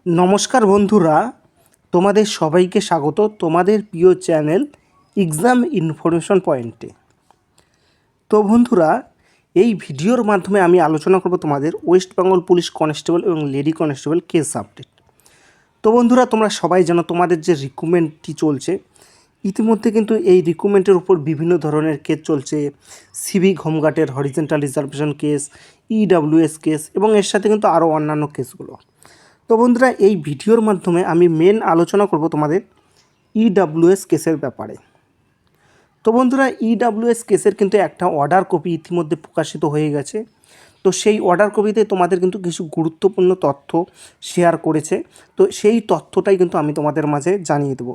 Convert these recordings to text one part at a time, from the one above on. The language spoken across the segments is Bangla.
নমস্কার বন্ধুরা, তোমাদের সবাইকে স্বাগত তোমাদের প্রিয় চ্যানেল এক্সাম ইনফরমেশন পয়েন্টে। তো বন্ধুরা, এই ভিডিওর মাধ্যমে আমি আলোচনা করব তোমাদের ওয়েস্ট বেঙ্গল পুলিশ কনস্টেবল এবং লেডি কনস্টেবল কেস আপডেট। তো বন্ধুরা, তোমরা সবাই জানো তোমাদের যে রিক্রুটমেন্টটি চলছে, ইতিমধ্যে কিন্তু এই রিক্রুটমেন্টের উপর বিভিন্ন ধরনের কেস চলছে। সিভিক হোমগার্ডের horizontal reservation case, EWS case এবং এর সাথে কিন্তু আরও অন্যান্য কেসগুলো। তো বন্ধুরা, এই ভিডিওর মাধ্যমে আমি মেন আলোচনা করব তোমাদের ইডব্লিউএস কেসের ব্যাপারে। তো বন্ধুরা, ইডব্লিউএস কেসের কিন্তু একটা অর্ডার কপি ইতিমধ্যে প্রকাশিত হয়ে গেছে। তো সেই অর্ডার কপিতে তোমাদের কিন্তু কিছু গুরুত্বপূর্ণ তথ্য শেয়ার করেছে। তো সেই তথ্যটাই কিন্তু আমি তোমাদের মাঝে জানিয়ে দেবো।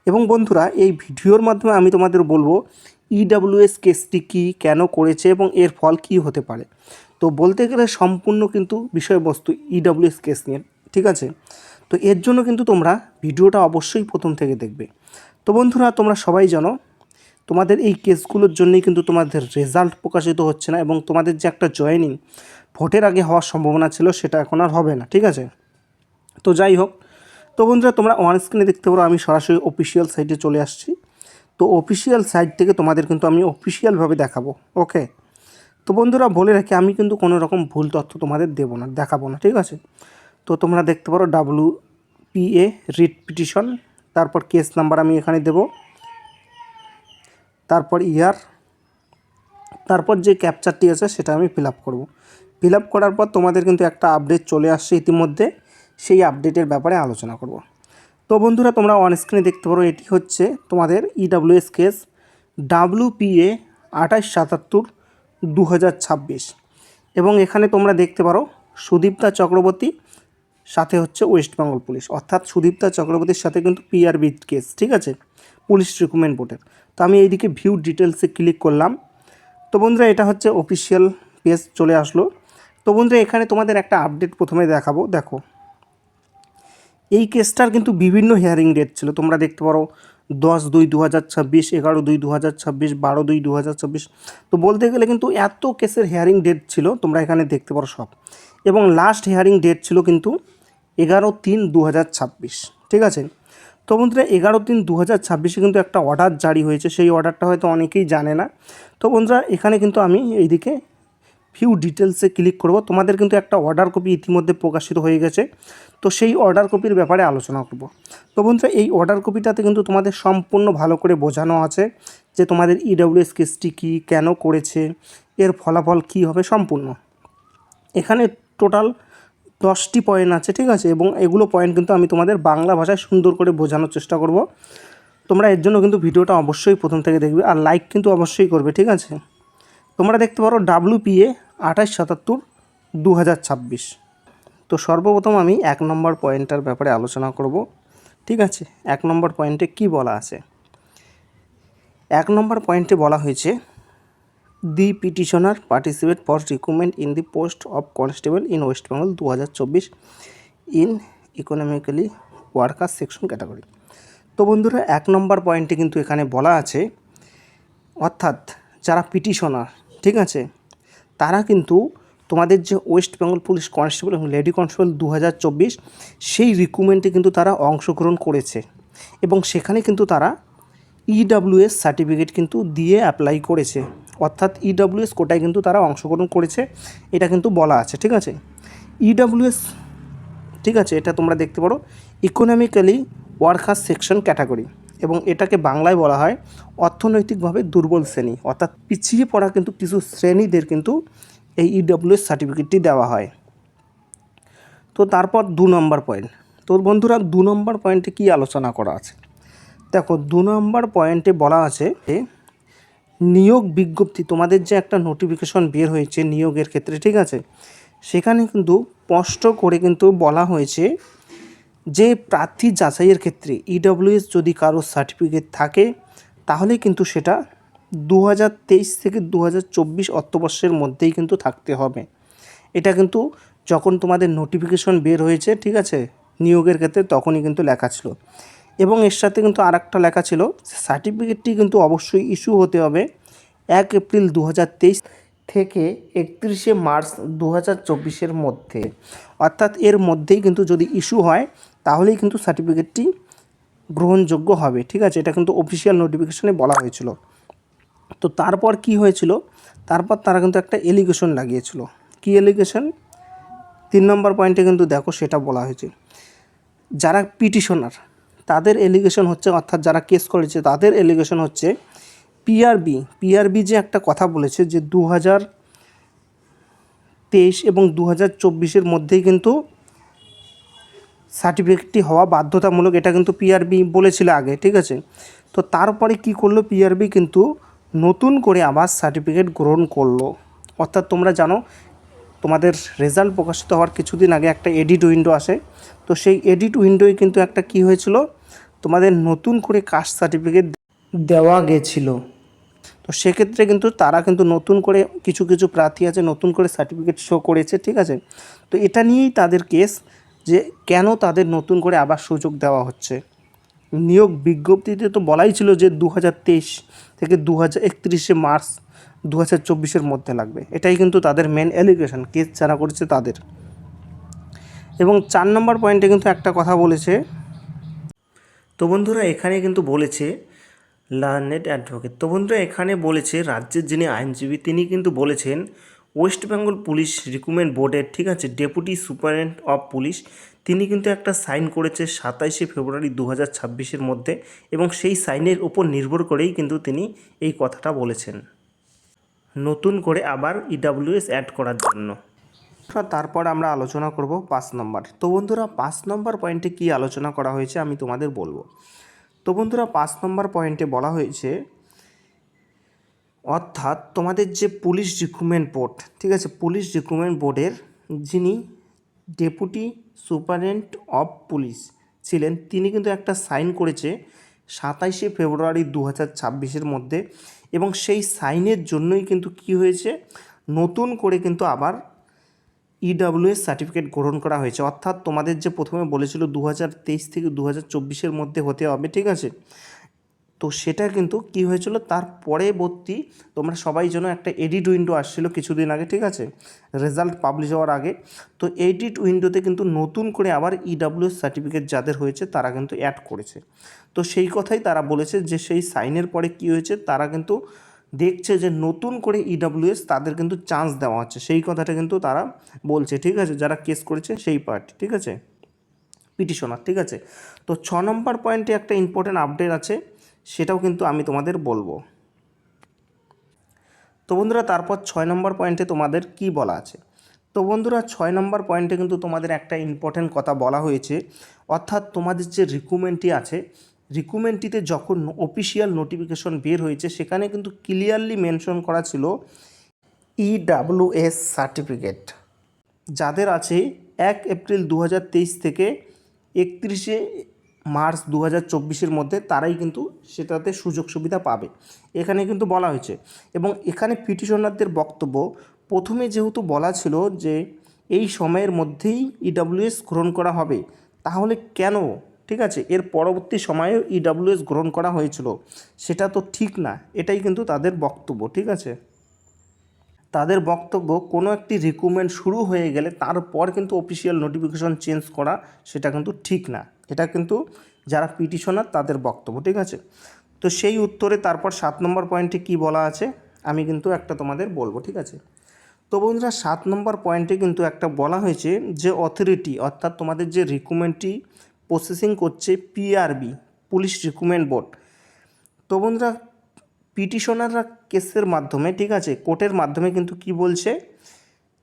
এবং বন্ধুরা, এই ভিডিওর মাধ্যমে আমি তোমাদের বলবো ইডব্লিউএস কেসটি কী, কেন করেছে এবং এর ফল কী হতে পারে। তো বলতে গেলে সম্পূর্ণ কিন্তু বিষয়বস্তু ইডব্লিউএস কেস নিয়ে, ঠিক আছে। তো এর জন্য কিন্তু তোমরা ভিডিওটা অবশ্যই প্রথম থেকে দেখবে। তো বন্ধুরা, তোমরা সবাই জানো তোমাদের এই কেসগুলোর জন্যই কিন্তু তোমাদের রেজাল্ট প্রকাশিত হচ্ছে না, এবং তোমাদের যে একটা জয়েনিং ভোটের আগে হওয়ার সম্ভাবনা ছিল সেটা এখন আর হবে না, ঠিক আছে। তো যাই হোক, তো বন্ধুরা, তোমরা অন স্ক্রিনে দেখতে পারো আমি সরাসরি অফিসিয়াল সাইটে চলে আসছি। তো অফিসিয়াল সাইট থেকে তোমাদের কিন্তু আমি অফিসিয়ালভাবে দেখাবো, ওকে। তো বন্ধুরা, বলে রাখি আমি কিন্তু কোনো রকম ভুল তথ্য তোমাদের দেখাবো না, ঠিক আছে। তো তোমরা দেখতে পারো WPA রিট পিটিশন, তারপর কেস নাম্বার আমি এখানে দেব, তারপর ইয়ার, তারপর যে ক্যাপচারটি আছে সেটা আমি ফিল আপ করার পর তোমাদের কিন্তু একটা আপডেট চলে আসছে ইতিমধ্যে, সেই আপডেটের ব্যাপারে আলোচনা করব। তো বন্ধুরা, তোমরা অন স্ক্রিনে দেখতে পারো এটি হচ্ছে তোমাদের ইডব্লিউএস কেস WPA 2877/2026, এবং এখানে তোমরা দেখতে পারো সুদীপ্তা চক্রবর্তী সাথে হচ্ছে ওয়েস্ট বেঙ্গল পুলিশ, অর্থাৎ সুদীপ্তা চক্রবর্তীর সাথে কিন্তু PRB কেস, ঠিক আছে, পুলিশ রিক্রুটমেন্ট বোর্ডের। তো আমি এইদিকে ভিউ ডিটেলসে ক্লিক করলাম। তো বন্ধুরা, এটা হচ্ছে অফিসিয়াল পেজ চলে আসলো। তো বন্ধুরা, এখানে তোমাদের একটা আপডেট প্রথমে দেখাবো। দেখো, এই কেসটার কিন্তু বিভিন্ন হিয়ারিং ডেট ছিল, তোমরা দেখতে পারো 10/2/2026, 11/2/2026, 12/2/2026। তো বলতে গেলে কিন্তু এত কেসের হিয়ারিং ডেট ছিল, তোমরা এখানে দেখতে পারো সব। এবং লাস্ট হিয়ারিং ডেট ছিল কিন্তু 11/3/2026, ঠিক আছে। তো বন্ধুরা, 11/3/2026 কিন্তু একটা অর্ডার জারি হয়েছে, সেই অর্ডারটা হয়তো অনেকেই জানে না। তো বন্ধুরা, এখানে কিন্তু আমি এইদিকে ভিউ ডিটেলসে ক্লিক করব। তোমাদের কিন্তু একটা অর্ডার কপি ইতিমধ্যে প্রকাশিত হয়ে গেছে, তো সেই অর্ডার কপির ব্যাপারে আলোচনা করব। তো বন্ধুরা, এই অর্ডার কপিটাতে কিন্তু তোমাদের সম্পূর্ণ ভালো করে বোঝানো আছে যে তোমাদের ইডব্লিউএস কেসটি কী, কেন করেছে, এর ফলাফল কী হবে সম্পূর্ণ। এখানে টোটাল 10টি পয়েন্ট আছে, ঠিক আছে, এবং এগুলো পয়েন্ট কিন্তু আমি তোমাদের বাংলা ভাষায় সুন্দর করে বোঝানোর চেষ্টা করব। তোমরা এর জন্য কিন্তু ভিডিওটা অবশ্যই প্রথম থেকে দেখবে, আর লাইক কিন্তু অবশ্যই করবে, ঠিক আছে। তোমরা দেখতে পারো WPA 2877/2026। তো সর্বপ্রথম আমি 1 নম্বর পয়েন্টটার ব্যাপারে আলোচনা করব, ঠিক আছে। 1 নম্বর পয়েন্টে কি বলা আছে? 1 নম্বর পয়েন্টে বলা হয়েছে, the petitioner participate for recruitment in the post of constable in West Bengal 2024 in economically worker section category. তো বন্ধুরা, 1 নম্বর পয়েন্টে কিন্তু এখানে বলা আছে, অর্থাৎ যারা পিটিশনার, ঠিক আছে, তারা কিন্তু তোমাদের যে ওয়েস্ট বেঙ্গল পুলিশ কনস্টেবল এবং লেডি কনস্টেবল 2024 সেই রিক্রুটমেন্টে কিন্তু তারা অংশগ্রহণ করেছে, এবং সেখানে কিন্তু তারা ইডব্লিউএস সার্টিফিকেট কিন্তু দিয়ে অ্যাপ্লাই করেছে, অর্থাৎ ইডব্লিউএস কোটায় কিন্তু তারা অংশগ্রহণ করেছে, এটা কিন্তু বলা আছে, ঠিক আছে। ইডব্লিউএস, ঠিক আছে, এটা তোমরা দেখতে পারো ইকোনমিক্যালি ওয়ার্কার সেকশন ক্যাটাগরি, এবং এটাকে বাংলায় বলা হয় অর্থনৈতিকভাবে দুর্বল শ্রেণী, অর্থাৎ পিছিয়ে পড়া কিন্তু কিছু শ্রেণীদের কিন্তু এই ইডব্লিউএস সার্টিফিকেটটি দেওয়া হয়। তো তারপর 2 নম্বর পয়েন্ট। তো বন্ধুরা, 2 নম্বর পয়েন্টে কী আলোচনা করা আছে? দেখো, 2 নম্বর পয়েন্টে বলা আছে নিয়োগ বিজ্ঞপ্তি, তোমাদের যে একটা নোটিফিকেশন বের হয়েছে নিয়োগের ক্ষেত্রে, ঠিক আছে, সেখানে কিন্তু স্পষ্ট করে কিন্তু বলা হয়েছে যে প্রার্থী যাচাইয়ের ক্ষেত্রে ইডব্লিউএস যদি কারোর সার্টিফিকেট থাকে তাহলে কিন্তু সেটা 2023 থেকে 2024 অর্থবর্ষের মধ্যেই কিন্তু থাকতে হবে। এটা কিন্তু যখন তোমাদের নোটিফিকেশন বের হয়েছে, ঠিক আছে, নিয়োগের ক্ষেত্রে, তখনই কিন্তু লেখা ছিল। এবং এর সাথে কিন্তু আরেকটা লেখা ছিল, সার্টিফিকেটটি কিন্তু অবশ্যই ইস্যু হতে হবে 1 এপ্রিল 2023 থেকে 31 মার্চ 2024 মধ্যে, অর্থাৎ এর মধ্যেই কিন্তু যদি ইস্যু হয় তাহলেই কিন্তু সার্টিফিকেটটি গ্রহণযোগ্য হবে। ঠিক আছে, এটা কিন্তু অফিসিয়াল নোটিফিকেশনে বলা হয়েছিল। তো তারপর কি হয়েছিল, তারপর তারা কিন্তু একটা এলিগেশন লাগিয়েছিল। কি এলিগেশন? 3 নম্বর পয়েন্টে কিন্তু দেখো সেটা বলা হয়েছে, যারা পিটিশনার তাদের এলিগেশন হচ্ছে, অর্থাৎ যারা কেস করেছে তাদের এলিগেশন হচ্ছে পিআরবি যে একটা কথা বলেছে যে 2023 এবং 2024 মধ্যেই কিন্তু সার্টিফিকেটটি হওয়া বাধ্যতামূলক, এটা কিন্তু পিআরবি বলেছিল আগে। ঠিক আছে, তো তারপরে কি করলো, পিআরবি কিন্তু নতুন করে আবার সার্টিফিকেট গ্রহণ করলো। অর্থাৎ তোমরা জানো তোমাদের রেজাল্ট প্রকাশিত হওয়ার কিছুদিন আগে একটা এডিট উইন্ডো আসে, তো সেই এডিট উইন্ডোয় কিন্তু একটা কি হয়েছিল, তোমাদের নতুন করে কাস্ট সার্টিফিকেট দেওয়া গেছিল। তো সেক্ষেত্রে কিন্তু তারা কিন্তু নতুন করে কিছু কিছু প্রার্থী আছে নতুন করে সার্টিফিকেট শো করেছে। ঠিক আছে, তো এটা নিয়েই তাদের কেস যে কেন তাদের নতুন করে আবার সুযোগ দেওয়া হচ্ছে। নিয়োগ বিজ্ঞপ্তিতে তো বলাই ছিল যে 2023 থেকে 31 মার্চ 2024 মধ্যে লাগবে, এটাই কিন্তু তাদের মেন অ্যালিগেশন, কেস যারা করেছে তাদের। এবং 4 নম্বর পয়েন্টে কিন্তু একটা কথা বলেছে, তো বন্ধুরা এখানে কিন্তু বলেছে লার্নেড অ্যাডভোকেট, তো বন্ধুরা এখানে বলেছে রাজ্যের যিনি আইনজীবী তিনি কিন্তু বলেছেন ওয়েস্ট বেঙ্গল পুলিশ রিক্রুটমেন্ট বোর্ডের, ঠিক আছে, ডেপুটি সুপারিনটেন্ডেন্ট অফ পুলিশ, তিনি কিন্তু একটা সাইন করেছে 27 ফেব্রুয়ারি 2026 মধ্যে, এবং সেই সাইনের উপর নির্ভর করেই কিন্তু তিনি এই কথাটা বলেছেন নতুন করে আবার ইডাব্লিউএস অ্যাড করার জন্য। তারপর আমরা আলোচনা করব 5 নম্বর। তো বন্ধুরা 5 নম্বর পয়েন্টে কি আলোচনা করা হয়েছে আমি তোমাদের বলবো। তো বন্ধুরা 5 নম্বর পয়েন্টে বলা হয়েছে, অর্থাৎ তোমাদের যে পুলিশ রিক্রুটমেন্ট বোর্ড, ঠিক আছে, পুলিশ রিক্রুটমেন্ট বোর্ডের যিনি ডেপুটি সুপারিনটেন্ডেন্ট অফ পুলিশ ছিলেন তিনি কিন্তু একটা সাইন করেছে 27 ফেব্রুয়ারি 2026 মধ্যে, এবং সেই সাইনের জন্যই কিন্তু কি হয়েছে, নতুন করে কিন্তু আবার ইডাব্লিউএস সার্টিফিকেট গ্রহণ করা হয়েছে। অর্থাৎ তোমাদের যে প্রথমে বলেছিল 2023 থেকে 2024 মধ্যে হতে হবে, ঠিক আছে, তো সেটা কিন্তু কি হয়েছিল, তার পরবর্তী তোমরা সবাই যেন একটা এডিট উইন্ডো আসছিল কিছুদিন আগে, ঠিক আছে, রেজাল্ট পাবলিশ হওয়ার আগে, তো এডিট উইন্ডোতে কিন্তু নতুন করে আবার ইডাব্লিউএস সার্টিফিকেট যাদের হয়েছে তারা কিন্তু অ্যাড করেছে। তো সেই কথাই তারা বলেছে যে সেই সাইনের পরে কি হয়েছে, তারা কিন্তু দেখছে যে নতুন করে ইডাব্লিউএস তাদের কিন্তু চান্স দেওয়া হচ্ছে, সেই কথাটা কিন্তু তারা বলছে। ঠিক আছে, যারা কেস করেছে সেই পার্টি, ঠিক আছে, পিটিশনার। ঠিক আছে, তো 6 নম্বর পয়েন্টে একটা ইম্পর্টেন্ট আপডেট আছে, সেটাও কিন্তু আমি তোমাদের বলবো। তো বন্ধুরা তারপর 6 নম্বর পয়েন্টে তোমাদের কি বলা আছে। তো বন্ধুরা 6 নম্বর পয়েন্টে কিন্তু তোমাদের একটা ইম্পর্টেন্ট কথা বলা হয়েছে, অর্থাৎ তোমাদের যে রিক্রুটমেন্টটি আছে, রিক্রুটমেন্টটিতে যখন অফিসিয়াল নোটিফিকেশন বের হয়েছে সেখানে কিন্তু ক্লিয়ারলি মেনশন করা ছিল ইডাব্লিউএস সার্টিফিকেট যাদের আছে 1 এপ্রিল 2023 থেকে 31 মার্চ 2024 মধ্যে তারাই কিন্তু সেটাতে সুযোগ সুবিধা পাবে, এখানে কিন্তু বলা হয়েছে। এবং এখানে পিটিশনারদের বক্তব্য, প্রথমে যেহেতু বলা ছিল যে এই সময়ের মধ্যেই ইডাব্লিউএস গ্রহণ করা হবে, তাহলে কেন, ঠিক আছে, এর পরবর্তী সময়ে ইডাব্লিউএস গ্রহণ করা হয়েছিল, সেটা তো ঠিক না, এটাই কিন্তু তাদের বক্তব্য। ঠিক আছে, তাদের বক্তব্য কোনো একটি রিক্রুটমেন্ট শুরু হয়ে গেলে তারপর কিন্তু অফিসিয়াল নোটিফিকেশন চেঞ্জ করা সেটা কিন্তু ঠিক না, এটা কিন্তু যারা পিটিশনার তাদের বক্তব্য। ঠিক আছে, তো সেই উত্তরে তারপর 7 নম্বর পয়েন্টে কি বলা আছে আমি কিন্তু একটা তোমাদের বলবো। ঠিক আছে, তো বন্ধুরা 7 নম্বর পয়েন্টে কিন্তু একটা বলা হয়েছে যে অথরিটি, অর্থাৎ তোমাদের যে রিক্রুটমেন্টটি প্রসেসিং করছে পিআরবি, পুলিশ রিক্রুটমেন্ট বোর্ড, তো বন্ধুরা পিটিশনাররা কেসের মাধ্যমে, ঠিক আছে, কোর্টের মাধ্যমে কিন্তু কি বলছে,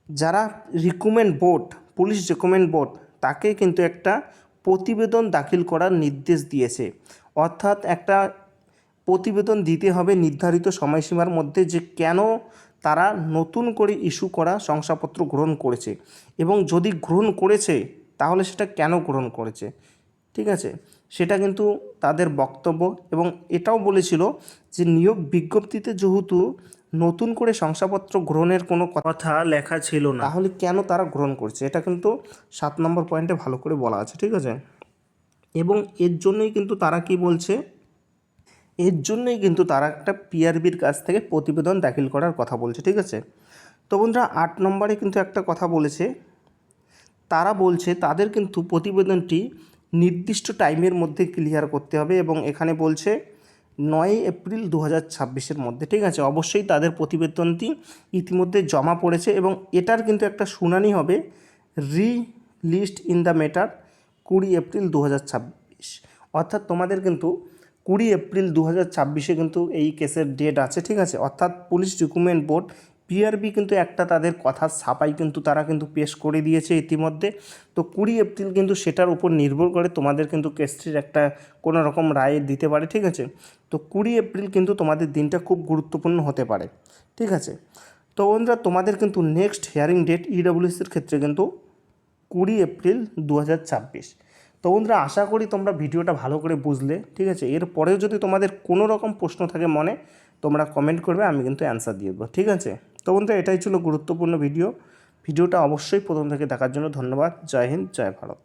যারা recruitment board, police recruitment board, তাকে কিন্তু একটা প্রতিবেদন দাখিল করার নির্দেশ দিয়েছে। অর্থাৎ একটা প্রতিবেদন দিতে হবে নির্ধারিত সময়সীমার মধ্যে যে কেন তারা নতুন করে ইস্যু করা শংসাপত্র গ্রহণ করেছে, এবং যদি গ্রহণ করেছে তাহলে সেটা কেন গ্রহণ করেছে। ঠিক আছে, সেটা কিন্তু তাদের বক্তব্য। এবং এটাও বলেছিল যে নিয়োগ বিজ্ঞপ্তিতে যেহেতু নতুন করে শংসাপত্র গ্রহণের কোনো কথা লেখা ছিল না, তাহলে কেন তারা গ্রহণ করছে, এটা কিন্তু 7 নম্বর পয়েন্টে ভালো করে বলা আছে। ঠিক আছে, এবং এর জন্যই কিন্তু তারা কি বলছে, এর জন্যই কিন্তু তারা একটা পিআরবির কাছ থেকে প্রতিবেদন দাখিল করার কথা বলছে। ঠিক আছে, তো বন্ধুরা 8 নম্বরে কিন্তু একটা কথা বলেছে, তারা বলছে তাদের কিন্তু প্রতিবেদনটি নির্দিষ্ট টাইমের মধ্যে ক্লিয়ার করতে হবে এবং এখানে বলছে 9 এপ্রিল 2026-এর মধ্যে। ঠিক আছে, অবশ্যই তাদের প্রতিবেদনটি ইতিমধ্যে জমা পড়েছে এবং এটার কিন্তু একটা শুনানি হবে list in the matter 20 April 2026। অর্থাৎ তোমাদের কিন্তু 20 এপ্রিল 2026-এ কিন্তু এই কেসের ডেট আছে। ঠিক আছে, অর্থাৎ পুলিশ রিক্রুটমেন্ট বোর্ড পিআরবি কিন্তু একটা তাদের কথার ছাপাই কিন্তু তারা কিন্তু পেশ করে দিয়েছে ইতিমধ্যে। তো 20 এপ্রিল কিন্তু সেটার উপর নির্ভর করে তোমাদের কিন্তু কেসটির একটা কোনো রকম রায় দিতে পারে। ঠিক আছে, তো 20 এপ্রিল কিন্তু তোমাদের দিনটা খুব গুরুত্বপূর্ণ হতে পারে। ঠিক আছে, তো বন্ধুরা তোমাদের কিন্তু নেক্সট হিয়ারিং ডেট ইডব্লিউএসের ক্ষেত্রে কিন্তু 20 এপ্রিল 2026। তো বন্ধুরা আশা করি তোমরা ভিডিওটা ভালো করে বুঝলে। ঠিক আছে, এরপরেও যদি তোমাদের কোনো রকম প্রশ্ন থাকে মনে, তোমরা কমেন্ট করবে, আমি কিন্তু অ্যান্সার দিয়ে দেবো। ঠিক আছে, তো বন্ধুরা এটাই ছিল গুরুত্বপূর্ণ ভিডিওটা অবশ্যই প্রথম থেকে দেখার জন্য ধন্যবাদ। জয় হিন্দ, জয় ভারত।